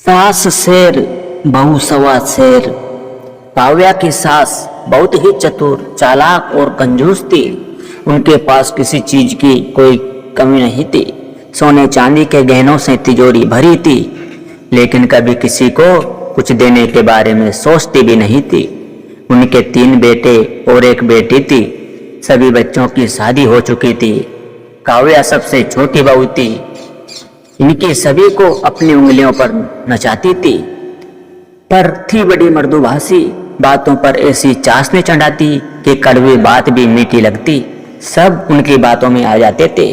सास शेर बहू सवा शेर। काव्या की सास बहुत ही चतुर, चालाक और कंजूस थी। उनके पास किसी चीज की कोई कमी नहीं थी। सोने चांदी के गहनों से तिजोरी भरी थी, लेकिन कभी किसी को कुछ देने के बारे में सोचती भी नहीं थी। उनके 3 बेटे और 1 बेटी थी। सभी बच्चों की शादी हो चुकी थी। काव्या सबसे छोटी बहू थी। इनकी सभी को अपनी उंगलियों पर नचाती थी, पर थी बड़ी मृदुभाषी। बातों पर ऐसी चाशनी चढ़ाती कि कड़वी बात भी मीठी लगती। सब उनकी बातों में आ जाते थे।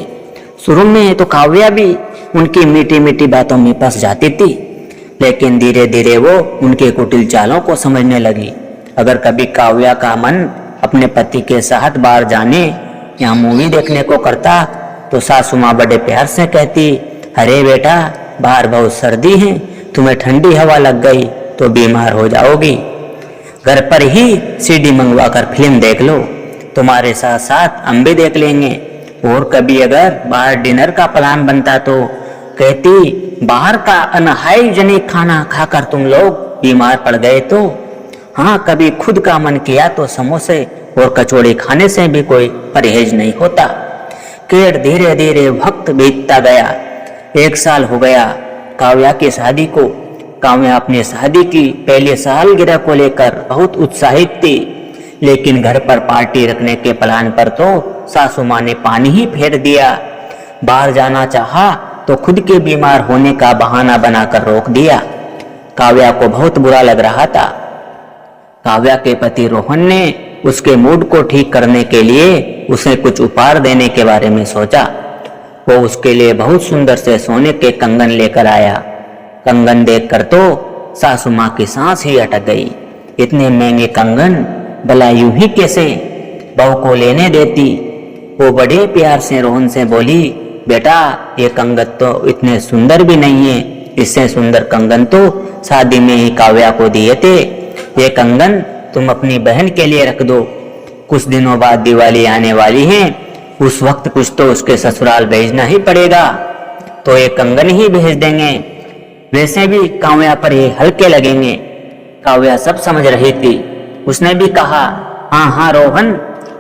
शुरू में तो काव्या भी उनकी मीठी मीठी बातों में फंस जाती थी, लेकिन धीरे धीरे वो उनके कुटिल चालों को समझने लगी। अगर कभी काव्या का मन अपने पति के साथ बाहर जाने या मूवी देखने को करता तो सासू माँ बड़े प्यार से कहती, अरे बेटा, बाहर बहुत सर्दी है, तुम्हें ठंडी हवा लग गई तो बीमार हो जाओगी। घर पर ही सीडी मंगवा कर फिल्म देख लो, तुम्हारे साथ साथ हम भी देख लेंगे। और कभी अगर बाहर डिनर का प्लान बनता तो कहती, बाहर का अनहाइजीनिक खाना खाकर तुम लोग बीमार पड़ गए तो। हाँ, कभी खुद का मन किया तो समोसे और कचौड़ी खाने से भी कोई परहेज नहीं होता। केर धीरे धीरे वक्त बीतता गया। 1 साल हो गया काव्या की शादी को। काव्या अपनी शादी की पहले सालगिरह को लेकर बहुत उत्साहित थी, लेकिन घर पर पार्टी रखने के प्लान पर तो सासू माँ ने पानी ही फेर दिया। बाहर जाना चाहा तो खुद के बीमार होने का बहाना बनाकर रोक दिया। काव्या को बहुत बुरा लग रहा था। काव्या के पति रोहन ने उसके मूड को ठीक करने के लिए उसे कुछ उपहार देने के बारे में सोचा। वो उसके लिए बहुत सुंदर से सोने के कंगन लेकर आया। कंगन देखकर तो सासू माँ की सांस ही अटक गई। इतने महंगे कंगन भला यूं ही कैसे बहू को लेने देती। वो बड़े प्यार से रोहन से बोली, बेटा, ये कंगन तो इतने सुंदर भी नहीं है। इससे सुंदर कंगन तो शादी में ही काव्या को दिए थे। ये कंगन तुम अपनी बहन के लिए रख दो। कुछ दिनों बाद दिवाली आने वाली है, उस वक्त कुछ तो उसके ससुराल भेजना ही पड़ेगा, तो ये कंगन ही भेज देंगे। वैसे भी काव्या पर ये हल्के लगेंगे। काव्या सब समझ रही थी। उसने भी कहा, हाँ हाँ रोहन,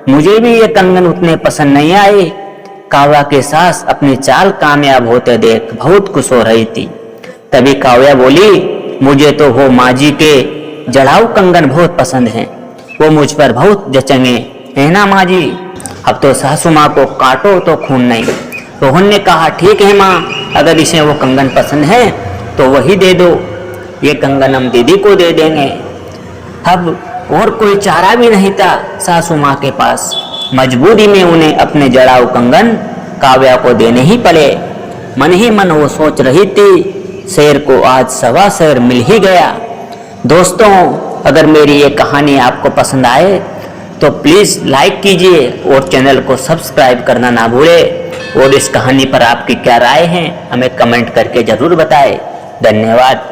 मुझे भी ये कंगन उतने पसंद नहीं आए। काव्या के सास अपनी चाल कामयाब होते देख बहुत खुश हो रही थी। तभी काव्या बोली, मुझे तो वो माँ जी के जड़ाऊ कंगन बहुत पसंद हैं। वो मुझ पर बहुत जचेंगे, है ना माँ जी? अब तो सासू माँ को काटो तो खून नहीं। रोहन ने कहा, ठीक है माँ, अगर इसे वो कंगन पसंद है तो वही दे दो। ये कंगन हम दीदी को दे देंगे। अब और कोई चारा भी नहीं था सासू माँ के पास। मजबूरी में उन्हें अपने जड़ाऊ कंगन काव्या को देने ही पड़े। मन ही मन वो सोच रही थी, शेर को आज सवा शेर मिल ही गया। दोस्तों, अगर मेरी ये कहानी आपको पसंद आए तो प्लीज़ लाइक कीजिए और चैनल को सब्सक्राइब करना ना भूलें। और इस कहानी पर आपकी क्या राय है हमें कमेंट करके ज़रूर बताएं। धन्यवाद।